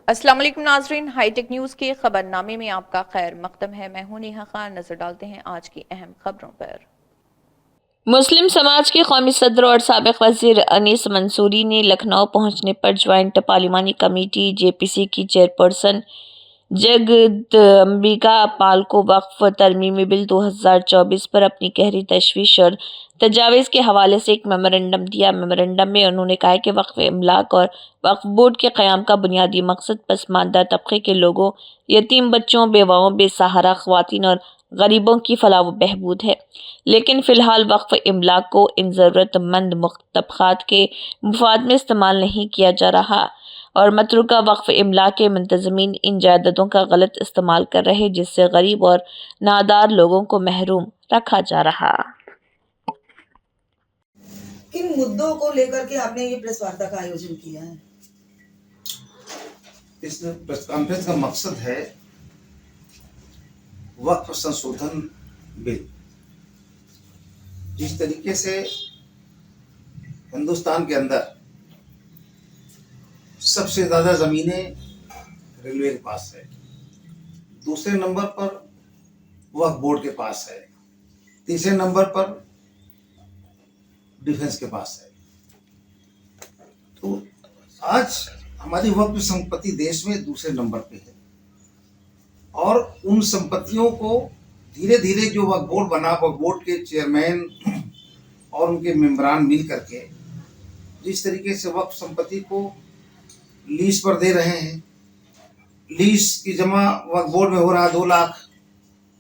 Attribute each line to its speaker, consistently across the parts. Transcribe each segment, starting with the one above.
Speaker 1: अस्सलाम वालेकुम नाजरीन, हाईटेक न्यूज़ के खबरनामे में आपका खैर मकदम है। मैं हूं नेहा खान। नजर डालते हैं आज की अहम खबरों पर।
Speaker 2: मुस्लिम समाज के कौमी सदर और साबिक वजीर अनीस मंसूरी ने लखनऊ पहुंचने पर ज्वाइंट पार्लिमानी कमेटी जेपीसी की चेयरपर्सन जगदम्बिका पाल को वक्फ तरमीमी बिल 2024 पर अपनी गहरी तशवीश और तजावीज़ के हवाले से एक मेमोरेंडम दिया। मेमोरेंडम में उन्होंने कहा कि वक्फ इमलाक और वक्फ बोर्ड के क़याम का बुनियादी मकसद पसमानदा तबके के लोगों, यतीम बच्चों, बेवाओं, बेसहारा ख़वातीन और गरीबों की फलाह व बहबूद है। लेकिन फ़िलहाल वक्फ इमलाक को इन ज़रूरतमंद तबक़ात के मुफाद में इस्तेमाल नहीं किया जा रहा और मतरूका वक्फ इमलाक के मुंतज़मीन इन जायदादों का गलत इस्तेमाल कर रहे, जिससे गरीब और नादार लोगों को महरूम रखा जा रहा।
Speaker 3: किन मुद्दों को लेकर के आपने ये प्रेस वार्ता का आयोजन किया है?
Speaker 4: इस प्रेस कॉन्फ्रेंस का मकसद है वक्फ संशोधन बिल। जिस तरीके से हिंदुस्तान के अंदर सबसे ज्यादा जमीनें रेलवे के पास है, दूसरे नंबर पर वक्फ बोर्ड के पास है, तीसरे नंबर पर डिफेंस के पास है। तो आज हमारी वक्फ संपत्ति देश में दूसरे नंबर पे है और उन संपत्तियों को धीरे धीरे जो वक्फ बोर्ड बना, वक्फ बोर्ड के चेयरमैन और उनके मेंबरान मिल करके जिस तरीके से वक्फ संपत्ति को लीज पर दे रहे हैं, लीज की जमा वक्फ बोर्ड में हो रहा 2 लाख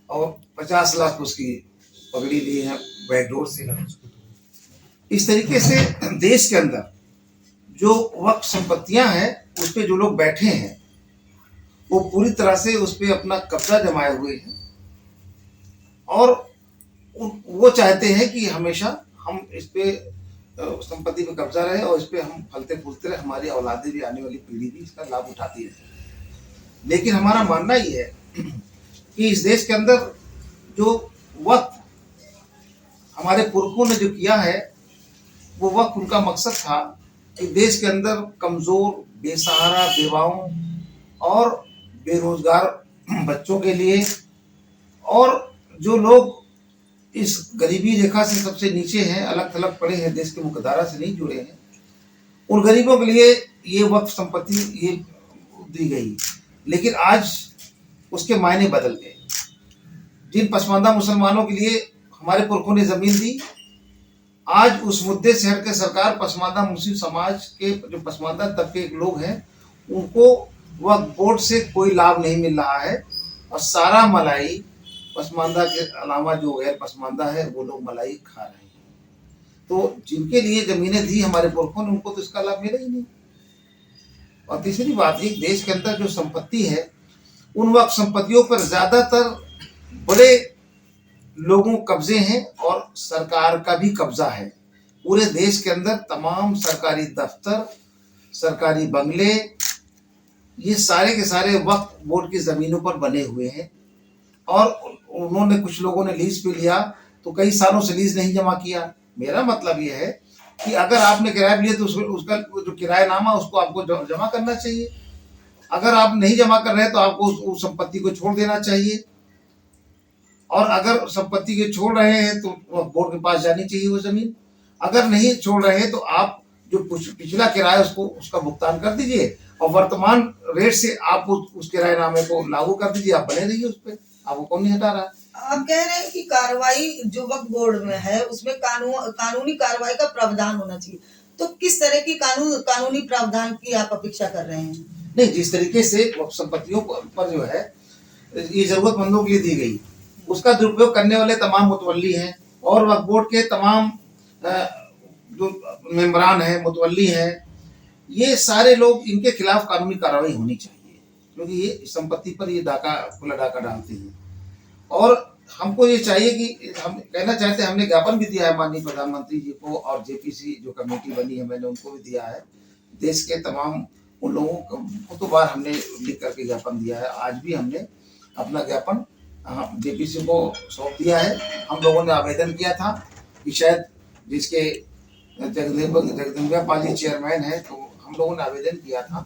Speaker 4: और 50 लाख उसकी पगड़ी ली है बैकडोर से। इस तरीके से देश के अंदर जो वक्फ संपत्तियां हैं उस पे जो लोग बैठे हैं वो पूरी तरह से उस पे अपना कब्जा जमाए हुए हैं और वो चाहते हैं कि हमेशा हम इस पे संपत्ति पे कब्जा रहे और इस पे हम फलते फूलते रहे, हमारी औलादें भी, आने वाली पीढ़ी भी इसका लाभ उठाती रहे। लेकिन हमारा मानना ही है कि इस देश के अंदर जो वक्फ हमारे पुरखों ने जो किया है वो वक्त उनका मकसद था कि देश के अंदर कमज़ोर, बेसहारा, बेवाओं और बेरोजगार बच्चों के लिए और जो लोग इस गरीबी रेखा से सबसे नीचे हैं, अलग थलग पड़े हैं, देश के मुख्यधारा से नहीं जुड़े हैं, उन गरीबों के लिए ये वक्फ संपत्ति ये दी गई। लेकिन आज उसके मायने बदल गए। जिन पसमानदा मुसलमानों के लिए हमारे पुरखों ने ज़मीन दी, आज उस मुद्दे से हटकर सरकार पसमानदा मुस्लिम समाज के जो पसमानदा तबके के लोग हैं उनको वक्फ बोर्ड से कोई लाभ नहीं मिल रहा है और सारा मलाई पसमानदा के अलावा जो गैर पसमानदा है वो लोग मलाई खा रहे हैं। तो जिनके लिए जमीनें दी हमारे पुरखों ने उनको तो इसका लाभ मिला ही नहीं। और तीसरी बात, एक देश के अंदर जो संपत्ति है उन वक्फ संपत्तियों पर ज्यादातर बड़े लोगों कब्जे हैं और सरकार का भी कब्जा है। पूरे देश के अंदर तमाम सरकारी दफ्तर, सरकारी बंगले, ये सारे के सारे वक्फ बोर्ड की जमीनों पर बने हुए हैं और उन्होंने, कुछ लोगों ने लीज पे लिया तो कई सालों से लीज नहीं जमा किया। मेरा मतलब यह है कि अगर आपने किराया लिया तो उसका जो किरायानामा उसको आपको जमा करना चाहिए। अगर आप नहीं जमा कर रहे तो आपको उस संपत्ति को छोड़ देना चाहिए और अगर संपत्ति के छोड़ रहे हैं तो बोर्ड के पास जानी चाहिए वो जमीन। अगर नहीं छोड़ रहे तो आप जो पिछला किराया उसका भुगतान कर दीजिए और वर्तमान रेट से आप उस किराएनामे को लागू कर दीजिए। आप बने रहिए उस पर, आपको कौन नहीं हटा रहा है।
Speaker 3: आप कह रहे हैं कि कार्रवाई जो वक्फ बोर्ड में है उसमें कानूनी कार्रवाई का प्रावधान होना चाहिए, तो किस तरह की कानूनी प्रावधान की आप अपेक्षा कर रहे हैं?
Speaker 4: नहीं, जिस तरीके से संपत्तियों पर जो है ये जरूरतमंदों के लिए दी गई, उसका दुरुपयोग करने वाले तमाम मुतवल्ली हैं और वक्फ बोर्ड के तमाम जो मेंबरान हैं, मुतवल्ली हैं, ये सारे लोग, इनके खिलाफ कानूनी कार्रवाई होनी चाहिए क्योंकि ये संपत्ति पर ये खुला डाका डालते हैं। और हमको ये चाहिए कि हम कहना चाहते हैं, हमने ज्ञापन भी दिया है माननीय प्रधानमंत्री जी को और जेपीसी जो कमेटी बनी है मैंने उनको भी दिया है। देश के तमाम उन लोगों को तो बार हमने लिख करके ज्ञापन दिया है। आज भी हमने अपना ज्ञापन जेपीसी को सौंप दिया है। हम लोगों ने आवेदन किया था कि शायद जिसके जगदम्बिका पाल जी चेयरमैन है, तो हम लोगों ने आवेदन किया था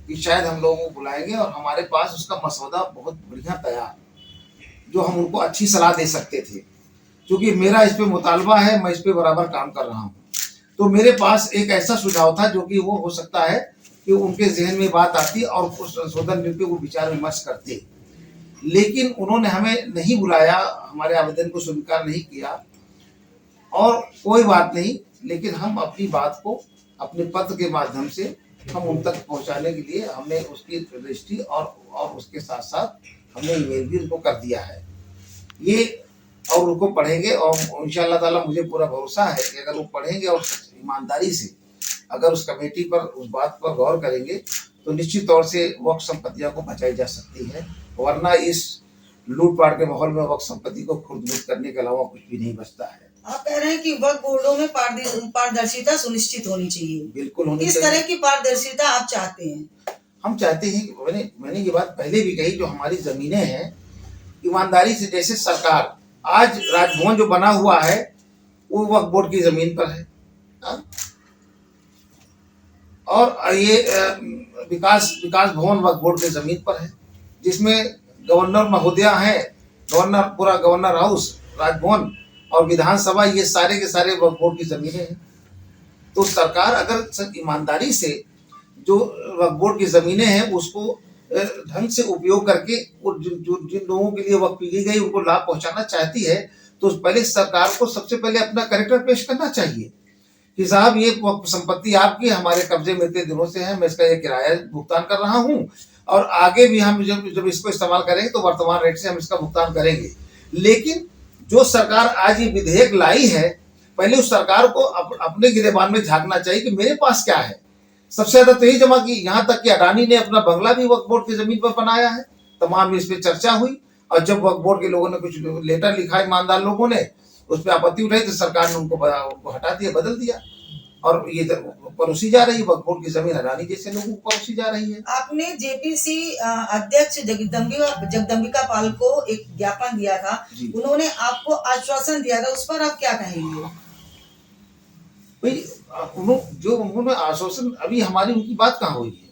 Speaker 4: कि शायद हम लोगों को बुलाएंगे और हमारे पास उसका मसौदा बहुत बढ़िया तैयार, जो हम उनको अच्छी सलाह दे सकते थे। क्योंकि मेरा इस पे मुतालबा है, मैं इस पे बराबर काम कर रहा हूँ, तो मेरे पास एक ऐसा सुझाव था जो कि वो हो सकता है कि उनके जहन में बात आती और उस संशोधन बिल पे वो विचार विमर्श करते। लेकिन उन्होंने हमें नहीं बुलाया, हमारे आवेदन को स्वीकार नहीं किया, और कोई बात नहीं, लेकिन हम अपनी बात को अपने पत्र के माध्यम से हम उन तक पहुंचाने के लिए हमने उसकी रजिस्ट्री और उसके साथ साथ हमने ईमेल भी उनको कर दिया है ये, और उनको पढ़ेंगे और इंशाअल्लाह ताला मुझे पूरा भरोसा है कि अगर वो पढ़ेंगे और ईमानदारी से अगर उस कमेटी पर उस बात पर गौर करेंगे तो निश्चित तौर से वक्फ संपत्तियों को बचाई जा सकती है, वरना इस लूटपाट के माहौल में वक्फ संपत्ति को खुर्द-बुर्द करने के अलावा कुछ भी नहीं बचता है।
Speaker 3: आप कह रहे हैं कि वक्फ बोर्डों में पारदर्शिता सुनिश्चित होनी चाहिए।
Speaker 4: बिल्कुल होनी
Speaker 3: किस
Speaker 4: चाहिए।
Speaker 3: तरह की पारदर्शिता आप चाहते हैं?
Speaker 4: हम चाहते हैं कि मैंने ये बात पहले भी कही, जो हमारी जमीनें हैं ईमानदारी से, जैसे सरकार आज राजभवन जो बना हुआ है वो वक्फ बोर्ड की जमीन पर है, और ये विकास भवन वक्फ बोर्ड की जमीन पर है, जिसमें गवर्नर महोदया हैं, पूरा गवर्नर हाउस, राजभवन और विधानसभा, ये सारे के सारे वक्फ बोर्ड की जमीनें हैं। तो सरकार अगर ईमानदारी से जो वक्फ बोर्ड की जमीनें हैं उसको ढंग से उपयोग करके जिन लोगों के लिए वक्फ की गई उनको लाभ पहुंचाना चाहती है, तो पहले सरकार को सबसे पहले अपना कैरेक्टर पेश करना चाहिए कि साहब ये वक्फ संपत्ति आपकी हमारे कब्जे में इतने दिनों से है, मैं इसका ये किराया भुगतान कर रहा हूँ, और आगे भी हम जब इसको इस्तेमाल करेंगे तो वर्तमान रेट से हम इसका भुगतान करेंगे। लेकिन जो सरकार आज ये विधेयक लाई है, पहले उस सरकार को अपने गिरेबान में झांकना चाहिए कि मेरे पास क्या है। सबसे ज्यादा तो यही जमा की, यहाँ तक कि अडानी ने अपना बंगला भी वक्फ बोर्ड की जमीन पर बनाया है। तमाम इस पे चर्चा हुई, और जब वक्फ बोर्ड के लोगों ने कुछ लेटर लिखा, ईमानदार लोगों ने उस पर आपत्ति उठाई, तो सरकार ने उनको हटा दिया, बदल दिया, और ये परोसी जा रही है वक्फ बोर्ड की जमीन अडानी जैसे लोगों को परोसी जा रही है।
Speaker 3: आपने जेपीसी अध्यक्ष जगदम्बिका पाल को एक ज्ञापन दिया था, उन्होंने आपको आश्वासन दिया था, उस पर आप क्या कहेंगे?
Speaker 4: उन्होंने आश्वासन, अभी हमारी उनकी बात कहाँ हुई है?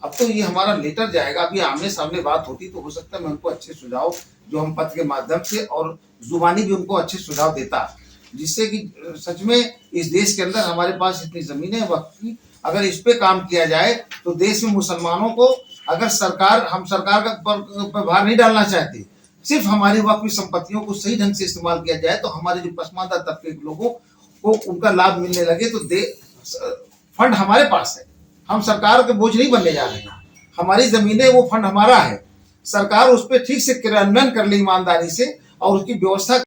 Speaker 4: अब तो ये हमारा लेटर जाएगा, अभी आमने सामने बात होती तो हो सकता है मैं उनको अच्छे सुझाव, जो हम पत्र के माध्यम से और जुबानी भी उनको अच्छे सुझाव देता, जिससे कि सच में इस देश के अंदर हमारे पास इतनी जमीनें वक्त की, अगर इस पे काम किया जाए तो देश में मुसलमानों को, अगर हम सरकार पर भार नहीं डालना चाहते, सिर्फ हमारी वक्फ संपत्तियों को सही ढंग से इस्तेमाल किया जाए तो हमारे जो पसमानदा तबके के लोगों को उनका लाभ मिलने लगे, तो फंड हमारे पास है, हम सरकार के बोझ नहीं बनने जा रहे हैं, हमारी जमीनें, वो फंड हमारा है, सरकार उस पर ठीक से क्रियान्वयन कर ले ईमानदारी से और उसकी व्यवस्था